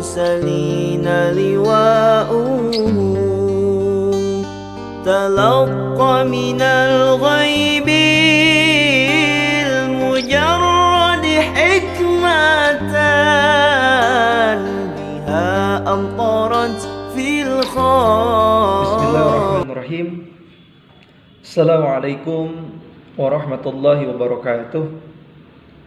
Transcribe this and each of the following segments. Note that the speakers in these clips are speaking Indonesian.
المرسلين لواؤه تلقى من الغيب المجرد حكمة بها أمطرت في الخاء. بسم الله الرحمن الرحيم. Assalamualaikum warahmatullahi wabarakatuh.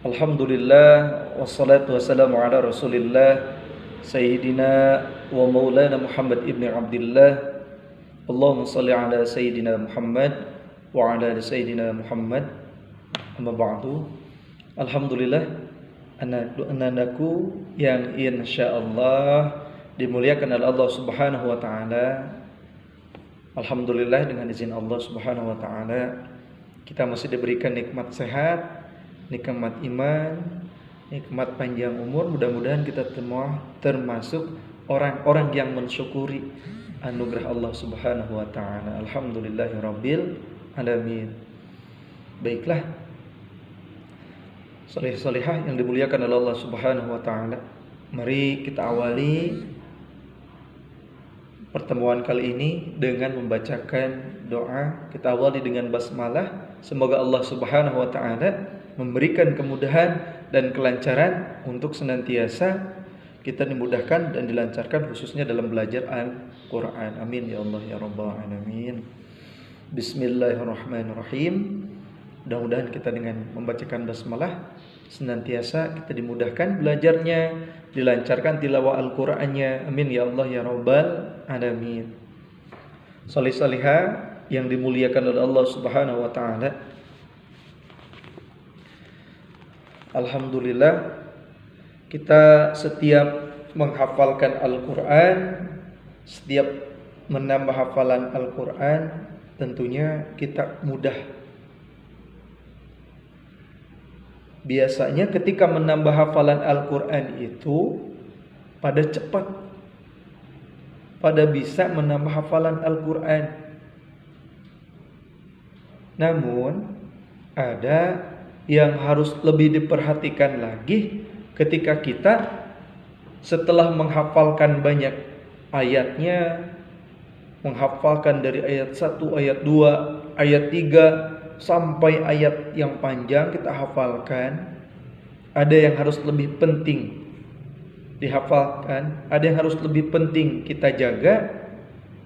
Alhamdulillah wassalatu wassalamu ala Rasulillah Sayyidina wa maulana Muhammad ibn Abdillah. Allahumma salli ala Sayyidina Muhammad wa ala Sayyidina Muhammad. Amma ba'du. Alhamdulillah, anak-anakku yang insyaallah dimuliakan oleh Allah Subhanahu wa taala. Alhamdulillah, dengan izin Allah Subhanahu wa taala kita masih diberikan nikmat sehat, nikmat iman, nikmat panjang umur. Mudah-mudahan kita semua termasuk orang-orang yang mensyukuri anugerah Allah Subhanahu wa taala. Alhamdulillahirabbil alamin. Baiklah, saleh-salehah yang dimuliakan oleh Allah Subhanahu wa taala, mari kita awali pertemuan kali ini dengan membacakan doa. Kita awali dengan basmalah. Semoga Allah Subhanahu wa taala memberikan kemudahan dan kelancaran untuk senantiasa kita dimudahkan dan dilancarkan khususnya dalam belajar Al-Qur'an. Amin ya Allah ya rabbal alamin. Bismillahirrahmanirrahim. Mudah-mudahan kita dengan membacakan basmalah senantiasa kita dimudahkan belajarnya, dilancarkan tilawah Al-Qur'annya. Amin ya Allah ya rabbal alamin. Salih-salihah yang dimuliakan oleh Allah Subhanahu wa taala. Alhamdulillah, kita setiap menghafalkan Al-Qur'an, setiap menambah hafalan Al-Qur'an, tentunya kita mudah. Biasanya ketika menambah hafalan Al-Qur'an itu pada cepat, pada bisa menambah hafalan Al-Qur'an. Namun ada yang harus lebih diperhatikan lagi ketika kita setelah menghafalkan banyak ayatnya, menghafalkan dari ayat 1, ayat 2, ayat 3 sampai ayat yang panjang kita hafalkan. Ada yang harus lebih penting dihafalkan, ada yang harus lebih penting kita jaga,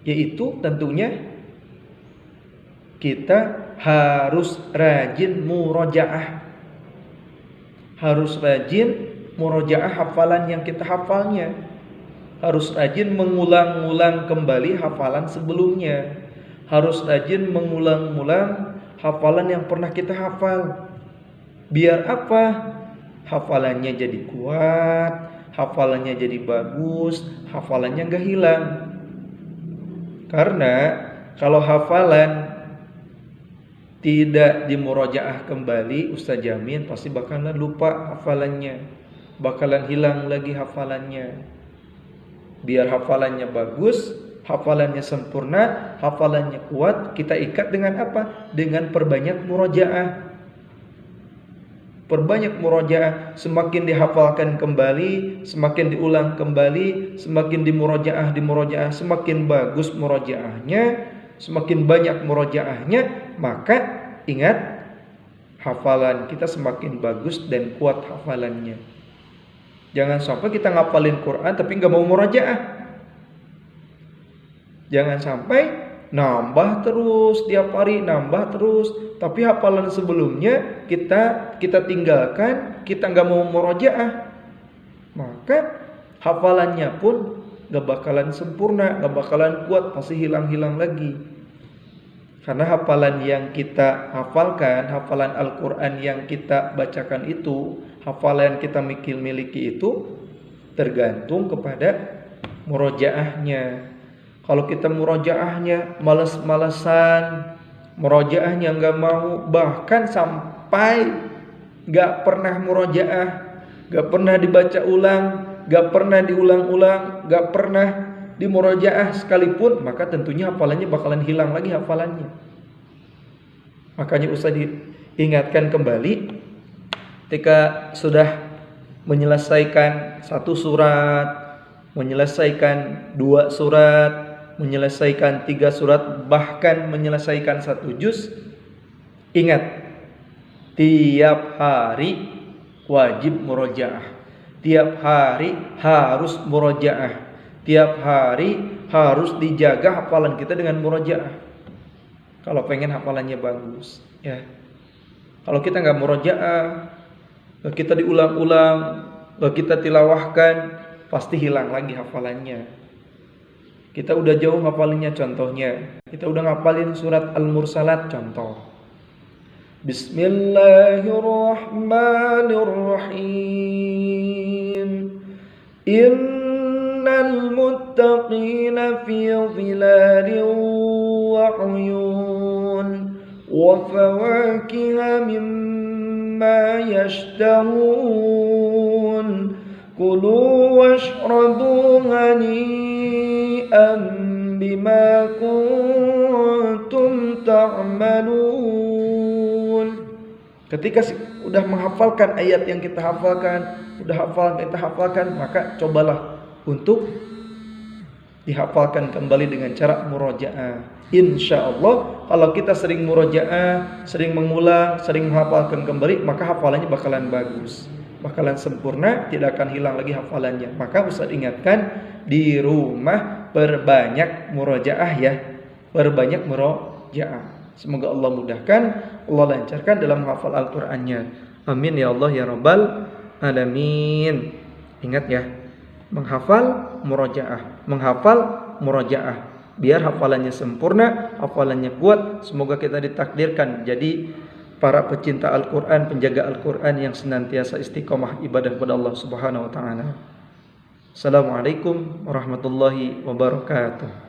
yaitu tentunya kita harus rajin murojaah. Harus rajin murojaah hafalan yang kita hafalnya. Harus rajin mengulang-ulang kembali hafalan sebelumnya. Harus rajin mengulang-ulang hafalan yang pernah kita hafal. Biar apa? Hafalannya jadi kuat, hafalannya jadi bagus, hafalannya gak hilang. Karena kalau hafalan tidak dimurojaah kembali, Ustaz jamin pasti bakalan lupa hafalannya, bakalan hilang lagi hafalannya. Biar hafalannya bagus, hafalannya sempurna, hafalannya kuat, kita ikat dengan apa? Dengan perbanyak murojaah. Perbanyak murojaah, semakin dihafalkan kembali, semakin diulang kembali, semakin dimurojaah, semakin bagus murojaahnya, semakin banyak murojaahnya, maka ingat hafalan kita semakin bagus dan kuat hafalannya. Jangan sampai kita ngapalin Quran tapi nggak mau murojaah. Jangan sampai nambah terus tiap hari, nambah terus, tapi hafalan sebelumnya kita tinggalkan, kita nggak mau murojaah, maka hafalannya pun gak bakalan sempurna, gak bakalan kuat, pasti hilang-hilang lagi. Karena hafalan yang kita hafalkan, hafalan Al-Quran yang kita bacakan itu, hafalan yang kita miliki itu tergantung kepada murojaahnya. Kalau kita murojaahnya males-malesan, murojaahnya gak mau, bahkan sampai gak pernah murojaah, gak pernah dibaca ulang, gak pernah diulang-ulang, gak pernah dimurojaah sekalipun, maka tentunya hafalannya bakalan hilang lagi hafalannya. Makanya usah diingatkan kembali ketika sudah menyelesaikan satu surat, menyelesaikan 2 surat, menyelesaikan 3 surat, bahkan menyelesaikan 1 juz. Ingat, tiap hari wajib murojaah. Tiap hari harus murojaah. Tiap hari harus dijaga hafalan kita dengan murojaah. Kalau pengen hafalannya bagus, ya. Kalau kita nggak murojaah, kita diulang-ulang, kita tilawahkan, pasti hilang lagi hafalannya. Kita udah jauh hafalinnya, contohnya kita udah ngapalin surat Al-Mursalat, contoh. Bismillahirrahmanirrahim. Innal muttaqina fi dhilalin wa 'uyun wa fawakiha mimma yashtahun. Kulu washrabu hani'an bima kuntum ta'malun. Ketika udah menghafalkan ayat yang kita hafalkan, maka cobalah untuk dihafalkan kembali dengan cara murojaah. Insya Allah kalau kita sering murojaah, sering mengulang, sering menghafalkan kembali, maka hafalannya bakalan bagus, bakalan sempurna, tidak akan hilang lagi hafalannya. Maka Ustaz ingatkan, di rumah perbanyak murojaah ya, perbanyak murojaah. Semoga Allah mudahkan, Allah lancarkan dalam menghafal Al-Qur'annya. Amin ya Allah ya Rabbal Alamin. Ingat ya, menghafal murojaah, menghafal murojaah, biar hafalannya sempurna, hafalannya kuat. Semoga kita ditakdirkan jadi para pecinta Al-Quran, penjaga Al-Quran yang senantiasa istiqomah ibadah kepada Allah Subhanahu wa ta'ala. Assalamualaikum warahmatullahi wabarakatuh.